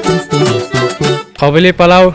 काबुली पुलाव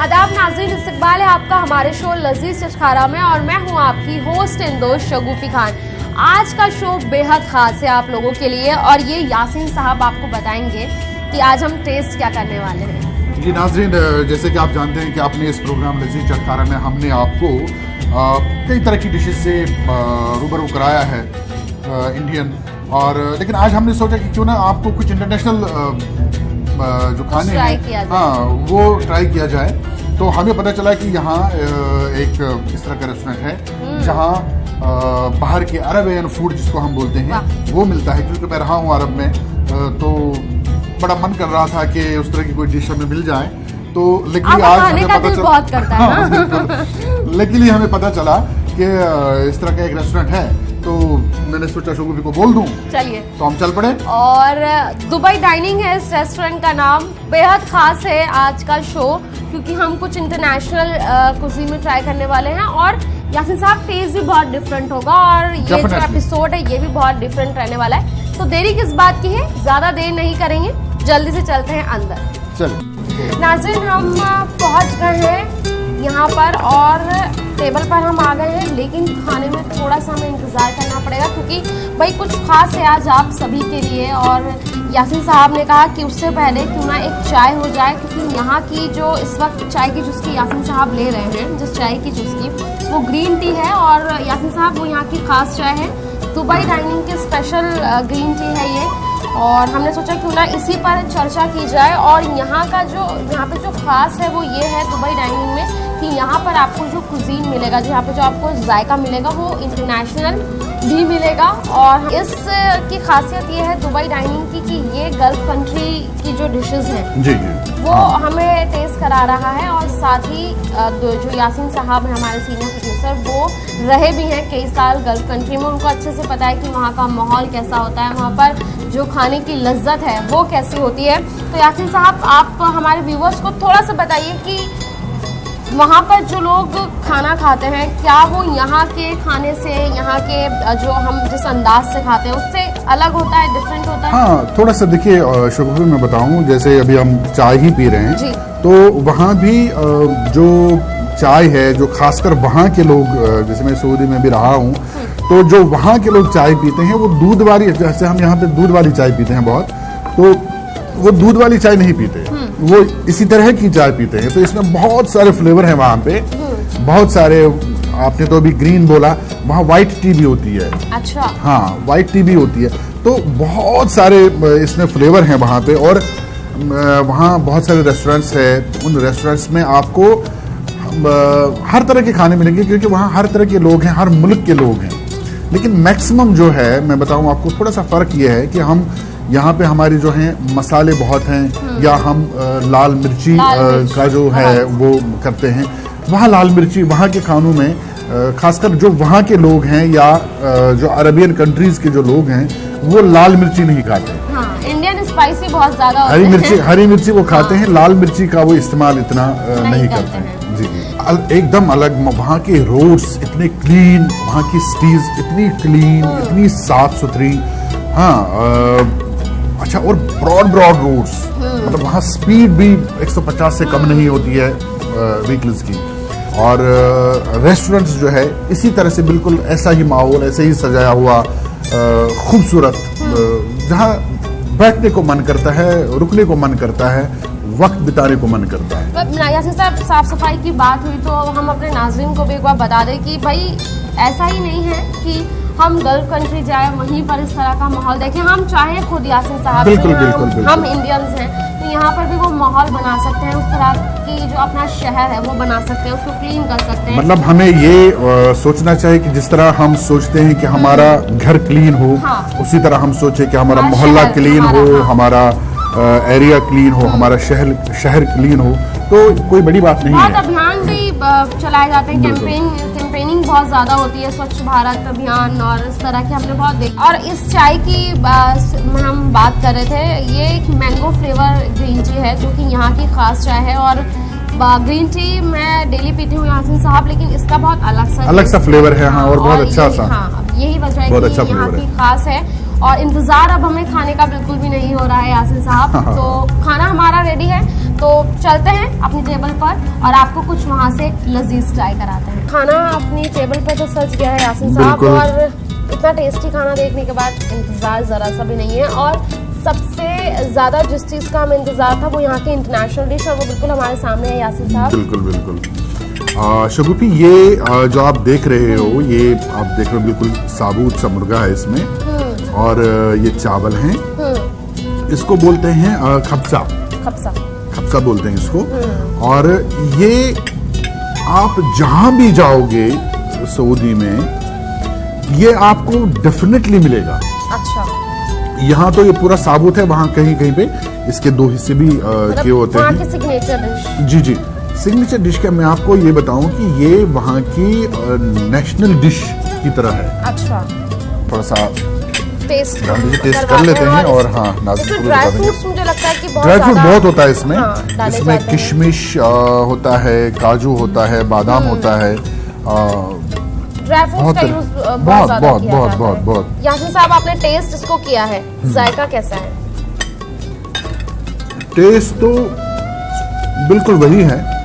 आदाब नाज़रीन, इस्तक़बाल है आपका हमारे शो लज़ीज़ चटखारा में और मैं हूँ आपकी होस्ट इंदोश शगुफ़ी खान। आज का शो बेहद ख़ास है आप लोगों के लिए और ये यासीन साहब आपको बताएंगे कि आज हम टेस्ट क्या करने वाले हैं। जी नाज़रीन, जैसे कि आप जानते हैं कि आपने इस प्रोग्राम लज़ीज़ चटखारा में हमने आपको कई तरह की डिशेस से रूबरू कराया है इंडियन, और लेकिन आज हमने सोचा कि क्यों ना आपको कुछ इंटरनेशनल जो खाने हैं वो ट्राई किया जाए। तो हमें पता चला कि यहाँ एक इस तरह का रेस्टोरेंट है जहाँ बाहर के अरबियन फूड जिसको हम बोलते हैं वो मिलता है। क्योंकि मैं रहा हूँ अरब में, तो बड़ा मन कर रहा था कि उस तरह की कोई डिश हमें मिल जाए। तो लेकिन आज हमें पता चला, बहुत करता है लेकिन हमें पता चला कि इस तरह का एक रेस्टोरेंट है, तो मैंने सोचा शगुफ़ी को बोल दूं। चलिए तो हम चल पड़े। और दुबई डाइनिंग है इस रेस्टोरेंट का नाम। बेहद खास है आज का शो क्योंकि हम कुछ इंटरनेशनल कुजीन में ट्राई करने वाले हैं और यासीन साहब टेस्ट भी बहुत डिफरेंट होगा और ये जो एपिसोड है ये भी बहुत डिफरेंट रहने वाला है। तो देरी किस बात की है, ज्यादा देर नहीं करेंगे, जल्दी से चलते हैं अंदर। चल नाज़रीन, हम पहुंच गए हैं यहाँ पर और टेबल पर हम आ गए हैं, लेकिन खाने में थोड़ा सा हमें इंतज़ार करना पड़ेगा क्योंकि भाई कुछ खास है आज आप सभी के लिए। और यासीन साहब ने कहा कि उससे पहले क्यों ना एक चाय हो जाए, क्योंकि यहाँ की जो इस वक्त चाय की चुस्की यासीन साहब ले रहे हैं, जिस चाय की चुस्की वो ग्रीन टी है और यासीन साहब वो यहाँ की खास चाय है, दुबई डाइनिंग की स्पेशल ग्रीन टी है ये। और हमने सोचा क्यों ना इसी पर चर्चा की जाए। और यहाँ पे जो खास है वो ये है दुबई डाइनिंग में कि यहाँ पर आपको जो कुजीन मिलेगा, यहाँ पे जो आपको जायका मिलेगा वो इंटरनेशनल भी मिलेगा। और इस की खासियत ये है दुबई डाइनिंग की कि ये गल्फ कंट्री की जो डिशेस हैं जी वो हमें टेस्ट करा रहा है। और साथ ही जो यासीन साहब हैं हमारे सीनियर प्रोड्यूसर, वो रहे भी हैं कई साल गल्फ कंट्री में, उनको अच्छे से पता है कि वहाँ का माहौल कैसा होता है, वहाँ पर जो खाने की लज्जत है वो कैसी होती है। तो यासीन साहब, आप हमारे व्यूवर्स को थोड़ा सा बताइए कि वहाँ पर जो लोग खाना खाते हैं क्या वो यहाँ के खाने से, यहाँ के जो हम जिस अंदाज से खाते हैं उससे अलग होता है, डिफरेंट होता है? हाँ, थोड़ा सा देखिए शगुफ़ी मैं बताऊं, जैसे अभी हम चाय ही पी रहे हैं तो वहाँ भी जो चाय है, जो खासकर वहाँ के लोग, जैसे मैं सऊदी में भी रहा हूँ, तो जो वहाँ के लोग चाय पीते हैं वो दूध वाली, जैसे हम यहाँ पे दूध वाली चाय पीते हैं बहुत, तो वो दूध वाली चाय नहीं पीते, वो इसी तरह की चाय पीते हैं। तो इसमें बहुत सारे फ्लेवर हैं वहाँ पे, बहुत सारे। आपने तो अभी ग्रीन बोला, वहाँ व्हाइट टी भी होती है। अच्छा। हाँ, व्हाइट टी भी होती है। तो बहुत सारे इसमें फ्लेवर हैं वहाँ पे। और वहाँ बहुत सारे रेस्टोरेंट्स हैं, उन रेस्टोरेंट्स में आपको हर तरह के खाने मिलेंगे क्योंकि वहाँ हर तरह के लोग हैं, हर मुल्क के लोग हैं। लेकिन मैक्सिमम जो है, मैं बताऊँ आपको, थोड़ा सा फ़र्क ये है कि हम यहाँ पे हमारे जो हैं मसाले बहुत हैं, या हम लाल मिर्ची का जो है वो करते हैं। वहाँ लाल मिर्ची, वहाँ के खानों में खासकर जो वहाँ के लोग हैं या जो अरबियन कंट्रीज के जो लोग हैं वो लाल मिर्ची नहीं खाते। हाँ, इंडियन स्पाइसी बहुत ज़्यादा हरी मिर्ची वो खाते हैं, लाल मिर्ची का वो इस्तेमाल इतना नहीं करते हैं। जी, एकदम अलग। वहाँ के रोड्स इतने क्लीन, वहाँ की सिटीज इतनी क्लीन, इतनी साफ सुथरी। हाँ, अच्छा, और ब्रॉड रोड्स, मतलब वहाँ स्पीड भी 150 से कम नहीं होती है व्हीकल्स की। और रेस्टोरेंट्स जो है इसी तरह से बिल्कुल ऐसा ही माहौल, ऐसे ही सजाया हुआ खूबसूरत, जहाँ बैठने को मन करता है, रुकने को मन करता है, वक्त बिताने को मन करता है। यासीन साहब, साफ सफाई की बात हुई तो हम अपने नाज़रीन को भी एक बार बता दें कि भाई ऐसा ही नहीं है कि हम गल्फ कंट्री जाए वहीं पर इस तरह का माहौल देखें। हम चाहे खुद यासीन साहब, बिल्कुल। हम इंडियंस हैं तो यहाँ पर भी वो माहौल बना सकते हैं, उस तरह की जो अपना शहर है वो बना सकते हैं, उसको क्लीन कर सकते हैं। मतलब हमें ये सोचना चाहिए कि जिस तरह हम सोचते हैं कि हमारा घर क्लीन हो, उसी तरह हम सोचे कि हमारा मोहल्ला क्लीन हो, हमारा एरिया क्लीन हो, हमारा शहर क्लीन हो। तो कोई बड़ी बात नहीं है। अभियान भी चलाए जाते हैं, कैंपेनिंग बहुत ज्यादा होती है, स्वच्छ भारत अभियान और इस तरह की हमने बहुत देखा। और इस चाय की हम बात कर रहे थे, ये एक मैंगो फ्लेवर ग्रीन टी है जो कि यहाँ की खास चाय है। और ग्रीन टी मैं डेली पीती हूँ यासीन साहब, लेकिन इसका बहुत अलग सा फ्लेवर है। हाँ, और बहुत अच्छा सा। हाँ, यही वजह है कि यहाँ की खास है। और इंतजार अब हमें खाने का बिल्कुल भी नहीं हो रहा है यासिन साहब। तो खाना हमारा रेडी है, तो चलते हैं अपनी टेबल पर और आपको कुछ वहाँ से लजीज ट्राई कराते हैं। खाना अपनी टेबल पर तो सज गया है यासिन साहब, और इतना टेस्टी खाना देखने के बाद इंतज़ार ज़रा सा भी नहीं है। और सबसे ज़्यादा जिस चीज़ का हमें इंतज़ार था वो यहाँ की इंटरनेशनल डिश, और वो बिल्कुल हमारे सामने है यासिन साहब। बिल्कुल बिल्कुल। शगुफी, ये जो आप देख रहे हो, ये आप देख रहे हो बिल्कुल साबुत सा मुर्गा है इसमें, और ये चावल हैं, इसको बोलते हैं खब्सा। खब्सा खब्सा बोलते हैं इसको। और ये आप जहां भी जाओगे सऊदी में, ये आपको डेफिनेटली मिलेगा। अच्छा, यहाँ तो ये पूरा साबुत है, वहाँ कहीं कहीं पे इसके दो हिस्से भी किए होते वहाँ हैं। की सिग्नेचर डिश। जी जी, सिग्नेचर डिश का मैं आपको ये बताऊं कि ये वहाँ की नेशनल डिश की तरह है। अच्छा, थोड़ा सा टेस्ट कर लेते हैं। और हाँ, नाज़िम ड्राई फ्रूट्स मुझे लगता है कि बहुत ड्राई फ्रूट ज़्यादा- बहुत होता है इसमें। हाँ, डाले इसमें जाते हैं। किशमिश होता है, काजू होता है, बादाम होता है, ड्राई फ्रूट्स का यूज बहुत ज़्यादा किया जाता है। बहुत। यासिन साहब, आपने टेस्ट इसको किया है, जायका कैसा है? टेस्ट तो बिल्कुल वही है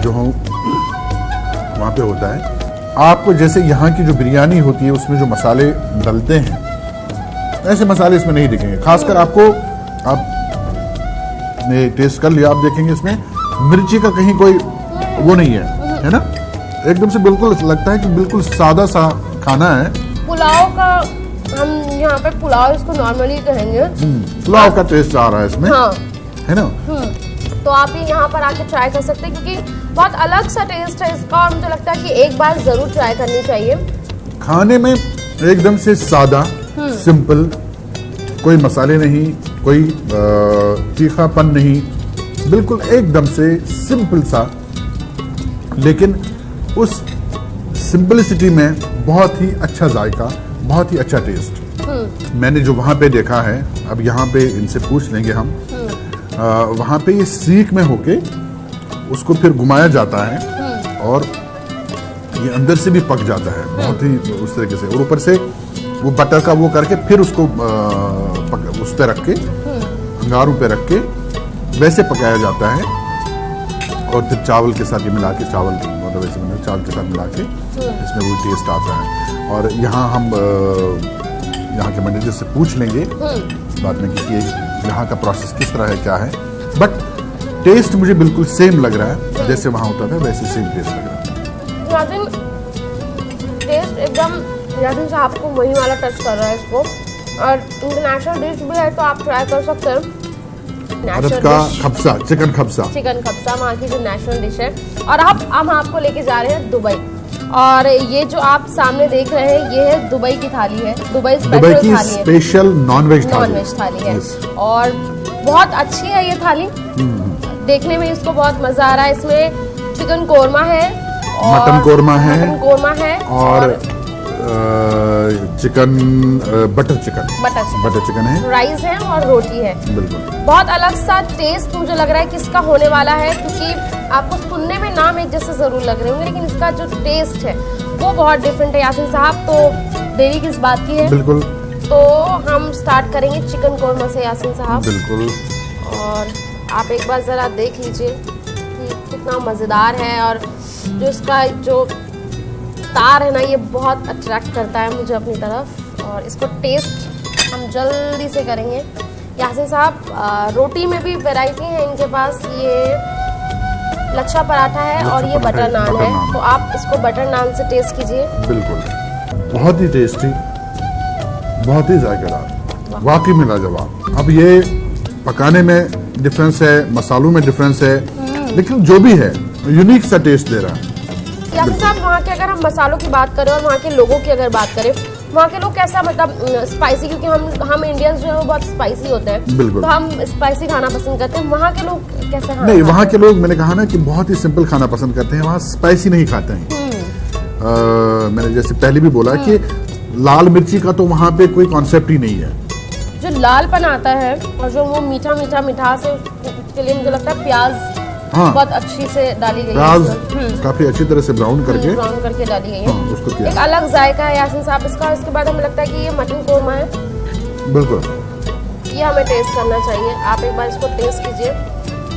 जो वहाँ पे होता है। आपको जैसे यहाँ की जो बिरयानी होती है उसमें जो मसाले डलते हैं, ऐसे मसाले इसमें नहीं दिखेंगे। खासकर आपको, आपने टेस्ट कर लिया, आप देखेंगे इसमें मिर्ची का कहीं कोई वो नहीं है ना? एकदम से बिल्कुल लगता है कि बिल्कुल सादा सा खाना है। पुलाव का, हम यहाँ पे पुलाव इसको नॉर्मली कहेंगे। पुलाव का टेस्ट आ रहा है इसमें, हाँ, है ना? तो आप ये यहाँ पर आके ट्राई कर सकते हैं, क्योंकि बहुत अलग सा टेस्ट है इसका, और मुझे लगता है कि एक बार जरूर ट्राई करनी चाहिए। खाने में एकदम से सादा, सिंपल, कोई मसाले नहीं, कोई तीखापन नहीं, बिल्कुल एकदम से सिंपल सा, लेकिन उस सिंपलिसिटी में बहुत ही अच्छा जायका, बहुत ही अच्छा टेस्ट। मैंने जो वहाँ पे देखा है, अब यहाँ पे इनसे पूछ लेंगे हम, वहाँ पे ये सीख में होके उसको फिर घुमाया जाता है और ये अंदर से भी पक जाता है बहुत ही उस तरीके से, और ऊपर से वो बटर का वो करके फिर उसको उस पे रख के, अंगारों पे रख के वैसे पकाया जाता है, और फिर चावल के साथ ये मिला के, चावल मतलब वैसे मैंने चावल के साथ मिला के इसमें वो टेस्ट आता है। और यहाँ हम यहाँ के मैनेजर से पूछ लेंगे इस बात में कि यहाँ का प्रोसेस किस तरह है, क्या है, बट टेस्ट मुझे बिल्कुल सेम लग रहा है, जैसे वहाँ होता था वैसे सेम टेस्ट लग रहा है। टेस्ट एकदम यासिन साहब को वही वाला टच कर रहा है इसको, और इंटरनेशनल डिश भी है तो आप ट्राई कर सकते हैं। भारत का खब्सा, चिकन खब्सा, चिकन खब्सा वहाँ की जो नेशनल डिश है। और अब हम आपको लेके जा रहे हैं दुबई, और ये जो आप सामने देख रहे हैं ये है दुबई की थाली है, दुबई की स्पेशल नॉनवेज थाली है, और बहुत अच्छी है ये थाली। देखने में इसको बहुत मजा आ रहा है। इसमें चिकन कोरमा है, मटन कोरमा है, और चिकन बटर चिकन है, राइस है और रोटी है। बिल्कुल बहुत अलग सा टेस्ट मुझे लग रहा है कि इसका होने वाला है, क्योंकि आपको सुनने में नाम एक जैसे जरूर लग रहे होंगे, लेकिन इसका जो टेस्ट है वो बहुत डिफरेंट है। यासिन साहब, तो देरी किस बात की है? बिल्कुल, तो हम स्टार्ट करेंगे चिकन कोरमा से यासिन साहब। बिल्कुल। और आप एक बार ज़रा देख लीजिए कि कितना मज़ेदार है, और जो इसका जो तार है ना, ये बहुत अट्रैक्ट करता है मुझे अपनी तरफ, और इसको टेस्ट हम जल्दी से करेंगे। यासिन साहब, रोटी में भी वैरायटी है इनके पास, ये लच्छा पराठा है और ये बटर नान है, तो आप इसको बटर नान से टेस्ट कीजिए। बिल्कुल, बहुत ही टेस्टी, बहुत ही जायकेदार, वाकई में लाजवाब। अब ये पकाने में डिफरेंस है, मसालों में डिफरेंस है, लेकिन जो भी है यूनिक सा टेस्ट दे रहा है। यासिन साहब, वहाँ के अगर हम मसालों की बात करें और वहाँ के लोगों की अगर बात करें, वहाँ के लोग कैसा, मतलब स्पाइसी, क्योंकि हम इंडियंस जो है वो बहुत स्पाइसी होते हैं, बिल्कुल, तो हम स्पाइसी खाना पसंद करते हैं। वहाँ के लोग कैसा खाना? नहीं, वहाँ के लोग, मैंने कहा ना कि बहुत ही सिंपल खाना पसंद करते हैं, वहाँ स्पाइसी नहीं खाते हैं। मैंने जैसे पहले भी बोला कि लाल मिर्ची का तो वहाँ पे कोई कॉन्सेप्ट ही नहीं है। जो लालपन आता है और जो वो मीठा मिठास है, उसके लिए मुझे लगता है प्याज बहुत अच्छी से डाली गई है, प्याज काफी अच्छी तरह से ब्राउन करके डाली गई है। उसको एक अलग जायका है यासिन साहब इसका। इसके बाद हमें लगता है कि ये मटन कोरमा है। बिल्कुल, ये हमें टेस्ट करना चाहिए। आप एक बार इसको टेस्ट कीजिए।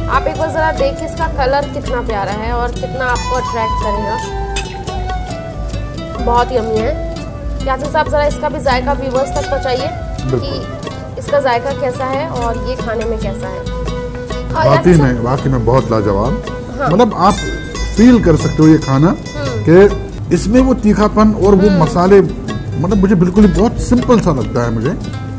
आप एक बार ज़रा देखिए इसका कलर कितना प्यारा है और कितना आपको अट्रैक्ट करेगा। बहुत यम्मी है। यासिन साहब ज़रा इसका भी जायका व्यूवर्स तक पहुँचाइए कि इसका जायका कैसा है और ये खाने में कैसा है। वाकई में बहुत लाजवाब। हाँ। मतलब आप फील कर सकते हो ये खाना कि इसमें वो तीखापन और वो मसाले, मतलब मुझे बिल्कुल ही बहुत सिंपल सा लगता है मुझे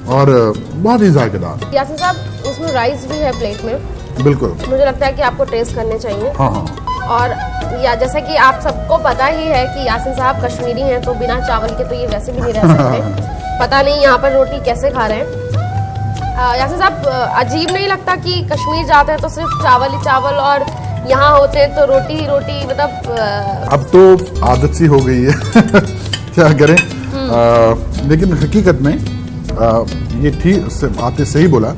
और बहुत ही जायकेदार। यासिन साहब इसमें राइस भी है प्लेट में। बिल्कुल मुझे लगता है कि आपको टेस्ट करने चाहिए। हाँ हाँ। और या जैसा कि आप सबको पता ही है कि यासिन साहब कश्मीरी हैं, तो बिना चावल के तो ये वैसे भी नहीं रह सकते। पता नहीं यहाँ पर रोटी कैसे खा रहे हैं। यासिन साहब अजीब नहीं लगता कि कश्मीर जाते हैं तो सिर्फ चावल ही चावल और यहाँ होते हैं तो रोटी ही रोटी, मतलब अब तो आदत सी हो गई है क्या करें। लेकिन हकीकत में ये ठीक आपने सही बोला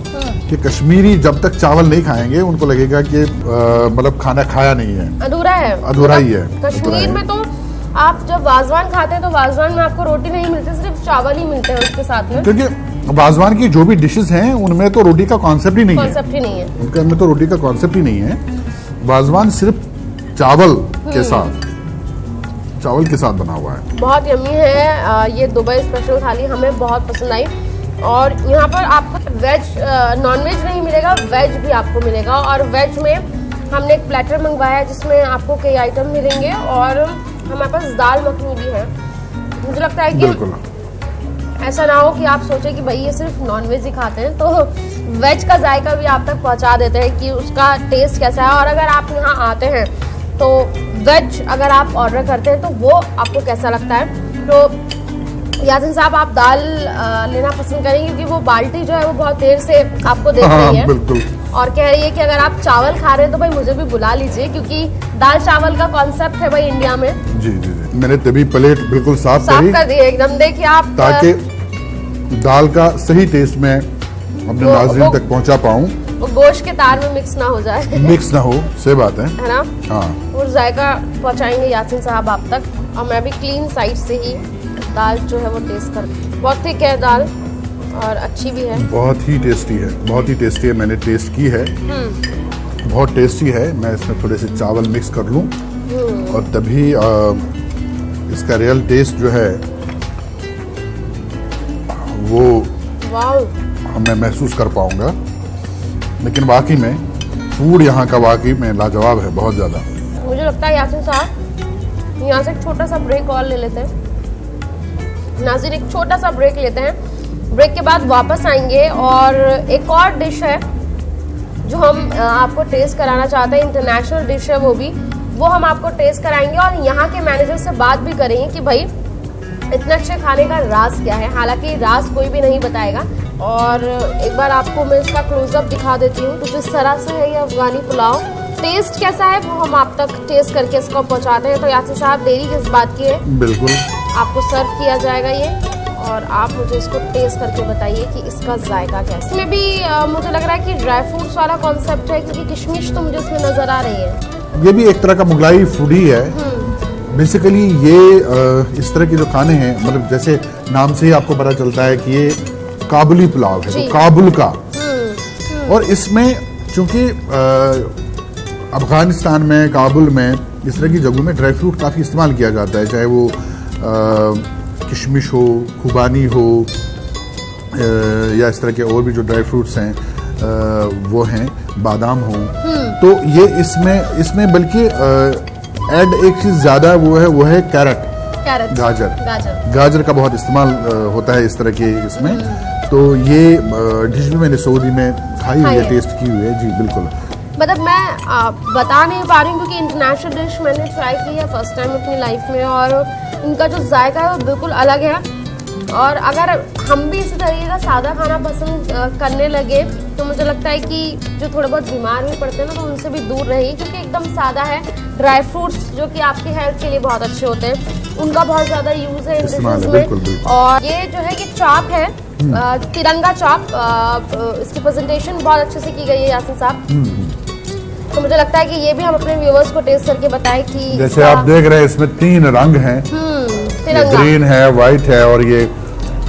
कि कश्मीरी जब तक चावल नहीं खाएंगे उनको लगेगा कि मतलब खाना खाया नहीं है, अधूरा है, अधूरा ही है। कश्मीर में तो आप जब वाजवान खाते हैं तो वाजवान में आपको रोटी नहीं मिलती, सिर्फ चावल ही मिलते हैं उसके साथ में। क्योंकि वाजवान की जो भी डिशेस हैं उनमें तो रोटी का कॉन्सेप्ट ही नहीं है। उनके अंदर तो रोटी का कॉन्सेप्ट ही नहीं है। वाजवान सिर्फ चावल के साथ बना हुआ है। बहुत यम्मी है। ये दुबई स्पेशल थाली हमें बहुत पसंद आई। और यहाँ पर आपको वेज नॉन वेज नहीं मिलेगा, वेज भी आपको मिलेगा। और वेज में हमने एक प्लेटर मंगवाया है जिसमें आपको कई आइटम मिलेंगे और हमारे पास दाल मखनी भी है। मुझे लगता है कि ऐसा ना हो कि आप सोचें कि भाई ये सिर्फ नॉन वेज ही खाते हैं, तो वेज का जायका भी आप तक पहुँचा देते हैं कि उसका टेस्ट कैसा है। और अगर आप यहाँ आते हैं तो वेज अगर आप ऑर्डर करते हैं तो वो आपको कैसा लगता है। तो यासिन साहब आप दाल लेना पसंद करेंगे क्योंकि वो बाल्टी जो है वो बहुत देर से आपको देख रही है और कह रही है कि अगर आप चावल खा रहे हैं तो भाई मुझे भी बुला लीजिए, क्योंकि दाल चावल का कॉन्सेप्ट है भाई इंडिया में। जी जी जी, मैंने तभी प्लेट बिल्कुल साफ कर दी एकदम। देखिए आप, ताकि दाल का सही टेस्ट में अपने नाज़रीन तक पहुंचा पाऊं, वो गोश्त के तार में मिक्स ना हो जाए, मिक्स ना हो। सही बात है ना। हाँ, और जायका पहुंचाएंगे यासिन साहब आप तक। और मैं भी क्लीन साइड से ही दाल जो है वो टेस्ट कर। बहुत थिक है दाल और अच्छी भी है, बहुत ही टेस्टी है, बहुत ही टेस्टी है। मैंने टेस्ट की है, बहुत टेस्टी है। मैं इसमें थोड़े से चावल मिक्स कर लूं और तभी इसका रियल टेस्ट जो है वो मैं महसूस कर पाऊंगा। लेकिन वाकई में फूड यहाँ का वाकई में लाजवाब है, बहुत ज़्यादा। मुझे लगता है यासिन साहब यहाँ से एक छोटा सा ब्रेक और ले लेते हैं। नाज़रीन एक छोटा सा ब्रेक लेते हैं, ब्रेक के बाद वापस आएंगे और एक और डिश है जो हम आपको टेस्ट कराना चाहते हैं। इंटरनेशनल डिश है वो हम आपको टेस्ट कराएंगे और यहाँ के मैनेजर से बात भी करेंगे कि भाई इतने अच्छे खाने का राज क्या है। हालांकि राज कोई भी नहीं बताएगा। और एक बार आपको मैं इसका क्लोजअप दिखा देती हूँ। तो जिस तरह से है ये अफगानी पुलाव, टेस्ट कैसा है वो हम आप तक टेस्ट करके इसको पहुँचाते हैं। तो यासिन साहब देरी किस बात की है, बिल्कुल आपको सर्व किया जाएगा ये और आप मुझे इसको टेस्ट करके बताइए कि इसका जायका कैसा है। इसमें भी मुझे लग रहा है कि ड्राई फ्रूट्स वाला कॉन्सेप्ट है, क्योंकि किशमिश तो मुझे इसमें नजर आ रही है। ये भी एक तरह का मुगलाई फूड ही है। बेसिकली ये इस तरह के जो खाने हैं, मतलब जैसे नाम से ही आपको पता चलता है कि ये काबुली पुलाव है, तो काबुल का। और इसमें चूंकि अफगानिस्तान में, काबुल में इस तरह की जगहों में ड्राई फ्रूट काफ़ी इस्तेमाल किया जाता है, चाहे वो किशमिश हो, खुबानी हो या इस तरह के और भी जो ड्राई फ्रूट्स हैं वो हैं, बादाम हो। तो ये इसमें बल्कि ऐड एक चीज़ ज़्यादा वो है कैरेट, गाजर का बहुत इस्तेमाल होता है इस तरह के इसमें। तो ये डिश भी मैंने सऊदी में खाई हुई है, टेस्ट की हुई है। जी बिल्कुल। मतलब मैं बता नहीं पा रही हूँ क्योंकि इंटरनेशनल डिश मैंने ट्राई की है फर्स्ट टाइम अपनी लाइफ में और इनका जो जायका है वो बिल्कुल अलग है। और अगर हम भी इसी तरीके का सादा खाना पसंद करने लगे तो मुझे लगता है कि जो थोड़े बहुत बीमार भी पड़ते हैं ना, तो उनसे भी दूर रहिए, क्योंकि एकदम सादा है। ड्राई फ्रूट्स जो कि आपकी हेल्थ के लिए बहुत अच्छे होते हैं, उनका बहुत ज़्यादा यूज़ है इन डिशेज़ में। और ये जो है कि चाप है, तिरंगा चाप, इसकी प्रेजेंटेशन बहुत अच्छे से की गई है यासिन साहब। तो मुझे लगता है कि ये भी हम अपने व्यूअर्स को टेस्ट करके बताएं कि जैसे आप देख रहे हैं इसमें 3 रंग हैं, ग्रीन है, व्हाइट है और ये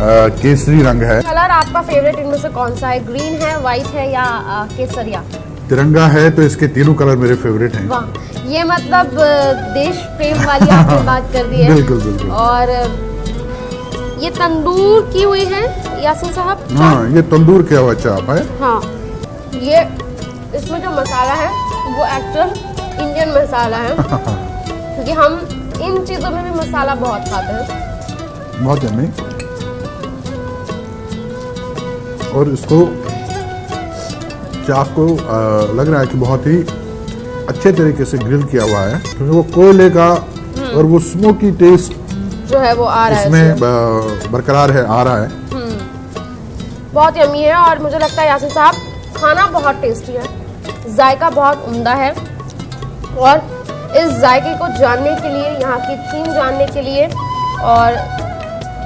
केसरी रंग है। कलर आपका फेवरेट इनमें से कौन सा है? ग्रीन है, व्हाइट है या केसरिया? तिरंगा है तो इसके तीनों कलर मेरे फेवरेट हैं। वाह, ये मतलब देश प्रेम वाली आपने बात कर दी है। बिल्कुल बिल्कुल। और ये तंदूर की हुई है यासीन साहब? हाँ, ये तंदूर किया हुआ चाप है। हाँ, ये इसमें जो मसाला है वो एक्चुअल इंडियन मसाला है क्योंकि हम इन चीज़ों में भी मसाला बहुत खाते हैं। बहुत यम्मी। और इसको चाप को लग रहा है कि बहुत ही अच्छे तरीके से ग्रिल किया हुआ है क्योंकि वो कोयले का और वो स्मोकी टेस्ट जो है वो आ रहा है इसमें बरकरार है, आ रहा है। बहुत यम्मी है और मुझे लगता है यासीन साहब खाना बहुत टेस्टी है, जायका बहुत उम्दा है। और इस जायके को जानने के लिए, यहाँ की थीम जानने के लिए, और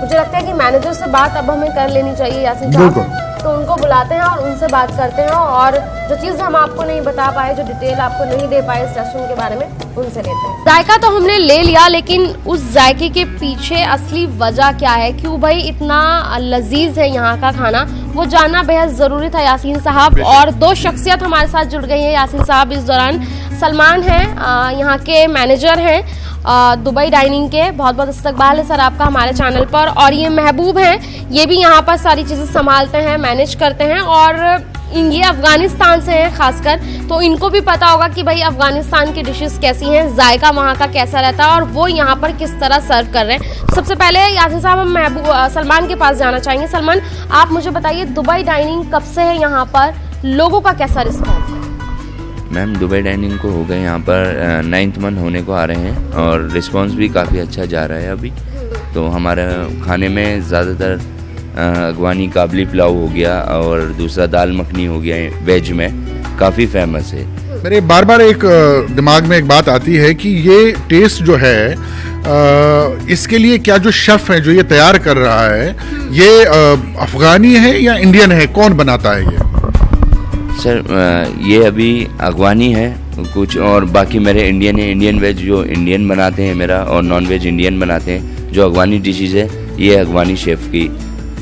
मुझे लगता है कि मैनेजर से बात अब हमें कर लेनी चाहिए यासीन साहब। तो उनको बुलाते हैं और उनसे बात करते हैं और जो चीज़ हम आपको नहीं बता पाए, जो डिटेल आपको नहीं दे पाए इस रेस्टोरेंट के बारे में, उनसे लेते हैं। जायका तो हमने ले लिया, लेकिन उस जायके के पीछे असली वजह क्या है, क्यों भाई इतना लजीज है यहाँ का खाना, वो जानना बेहद ज़रूरी था यासीन साहब। और दो शख्सियत हमारे साथ जुड़ गई हैं यासीन साहब इस दौरान। सलमान हैं, यहाँ के मैनेजर हैं दुबई डाइनिंग के। बहुत बहुत इस्तकबाल है सर आपका हमारे चैनल पर। और ये महबूब हैं, ये भी यहाँ पर सारी चीज़ें संभालते हैं, मैनेज करते हैं। और ये अफ़गानिस्तान से हैं खासकर, तो इनको भी पता होगा कि भाई अफ़गानिस्तान की डिशेस कैसी हैं, जायका वहाँ का कैसा रहता है और वो यहाँ पर किस तरह सर्व कर रहे हैं। सबसे पहले यासीन साहब हम सलमान के पास जाना चाहेंगे। सलमान, आप मुझे बताइए दुबई डाइनिंग कब से है यहाँ पर, लोगों का कैसा रिस्पॉन्स है? मैम, दुबई डाइनिंग को हो गए यहाँ पर 9th मंथ होने को आ रहे हैं और रिस्पांस भी काफ़ी अच्छा जा रहा है अभी। तो हमारे खाने में ज़्यादातर अगवानी काबली पुलाव हो गया और दूसरा दाल मखनी हो गया, वेज में काफ़ी फेमस है। मेरे बार बार एक दिमाग में एक बात आती है कि ये टेस्ट जो है इसके लिए क्या जो शेफ है जो ये तैयार कर रहा है, ये अफगानी है या इंडियन है, कौन बनाता है ये? सर ये अभी अगवानी है कुछ, और बाकी मेरे इंडियन है। इंडियन वेज जो इंडियन बनाते हैं मेरा, और नॉन वेज इंडियन बनाते हैं। जो अगवानी डिशेज है ये अगवानी शेफ की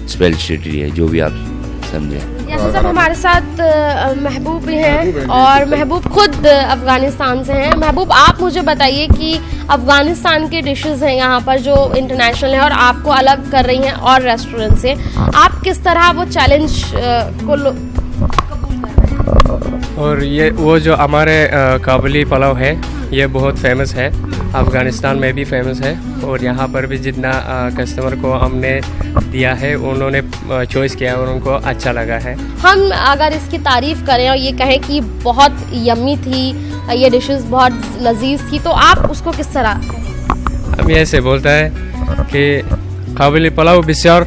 स्पेशलिटी है, जो भी आप समझे। यासीन साहब हमारे साथ महबूब भी हैं और महबूब खुद अफगानिस्तान से हैं। महबूब, आप मुझे बताइए कि अफगानिस्तान की डिशेस हैं यहाँ पर जो इंटरनेशनल है और आपको अलग कर रही हैं और रेस्टोरेंट से, आप किस तरह वो चैलेंज को और ये वो जो हमारे काबुली पुलाव है ये बहुत फेमस है, अफ़गानिस्तान में भी फेमस है। और यहाँ पर भी जितना कस्टमर को हमने दिया है उन्होंने चॉइस किया और उनको अच्छा लगा है। हम अगर इसकी तारीफ़ करें और ये कहें कि बहुत यम्मी थी, ये डिशेस बहुत लजीज थी, तो आप उसको किस तरह? हम ऐसे बोलता है कि काबुली पुलाव बिस्यार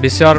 बिस्यार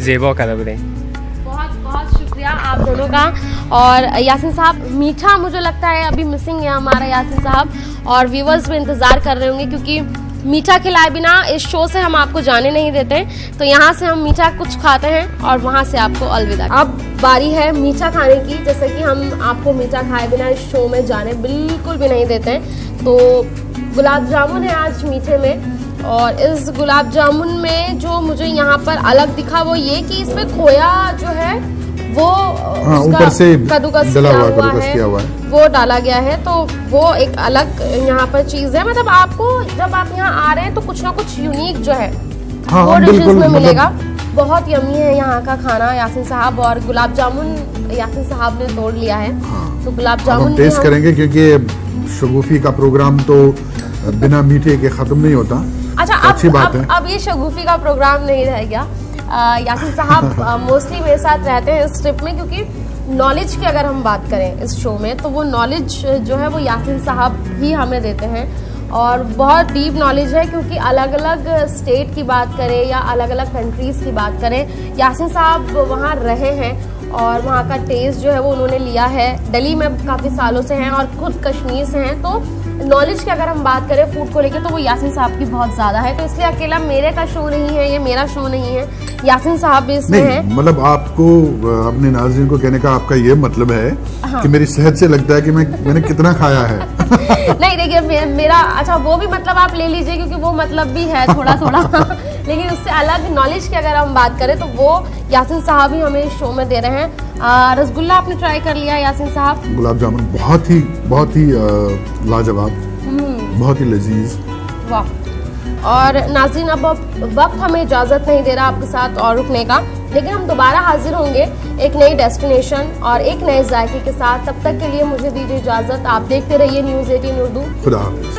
ज़ेबा करदा बुदें। बहुत बहुत शुक्रिया आप दोनों का। और यासीन साहब, मीठा मुझे लगता है अभी मिसिंग है हमारा यासीन साहब, और व्यूवर्स भी इंतज़ार कर रहे होंगे क्योंकि मीठा खिलाए बिना इस शो से हम आपको जाने नहीं देते। तो यहाँ से हम मीठा कुछ खाते हैं और वहाँ से आपको अलविदा। अब बारी है मीठा खाने की, जैसे कि हम आपको मीठा खाए बिना इस शो में जाने बिल्कुल भी नहीं देते हैं। तो गुलाब जामुन है आज मीठे में, और इस गुलाब जामुन में जो मुझे यहाँ पर अलग दिखा वो ये कि इसमें खोया जो है वो ऊपर से कद्दूकस किया हुआ है, वो डाला गया है। तो वो एक अलग यहाँ पर चीज़ है। मतलब आपको जब आप यहाँ आ रहे हैं तो कुछ ना कुछ यूनिक जो है वो डिशेस में मिलेगा। बहुत यम्मी है यहाँ का खाना यासीन साहब, और गुलाब जामुन यासीन साहब ने तोड़ लिया है। तो गुलाब जामुन टेस्ट करेंगे क्योंकि शगुफी का प्रोग्राम तो बिना मीठे के ख़त्म नहीं होता। अच्छा, अच्छी बात है। अब ये शगुफी का प्रोग्राम नहीं रह गया। यासीन साहब मोस्टली मेरे साथ रहते हैं इस ट्रिप में, क्योंकि नॉलेज की अगर हम बात करें इस शो में तो वो नॉलेज जो है वो यासीन साहब ही हमें देते हैं, और बहुत डीप नॉलेज है। क्योंकि अलग अलग स्टेट की बात करें या अलग अलग कंट्रीज़ की बात करें, यासीन साहब वहाँ रहे हैं और वहाँ का टेस्ट जो है वो उन्होंने लिया है। दिल्ली में काफ़ी सालों से हैं और खुद कश्मीर से हैं। तो नॉलेज की अगर हम बात करें फूड को लेकर तो वो यासीन साहब की बहुत ज़्यादा है। तो इसलिए अकेला मेरे का शो नहीं है, ये मेरा शो नहीं है, यासीन साहब भी इसमें हैं। मतलब आपको अपने नाज़रीन को कहने का आपका ये मतलब है कि मेरी सेहत से लगता है कि मैंने कितना खाया है। नहीं देखिए मेरा अच्छा वो भी मतलब आप ले लीजिए, क्योंकि वो मतलब भी है थोड़ा थोड़ा। लेकिन उससे अलग नॉलेज की अगर हम बात करें तो वो यासीन साहब ही हमें शो में दे रहे हैं। रसगुल्ला आपने ट्राई कर लिया यासीन साहब? गुलाब जामुन बहुत ही लाजवाब, बहुत ही लजीज। वाह। और नाज़रीन, अब वक्त हमें इजाज़त नहीं दे रहा आपके साथ और रुकने का, लेकिन हम दोबारा हाजिर होंगे एक नई डेस्टिनेशन और एक नए जायके के साथ। तब तक के लिए मुझे दीजिए इजाज़त। आप देखते रहिए न्यूज़ 18 उर्दू। खुदा हाफिज।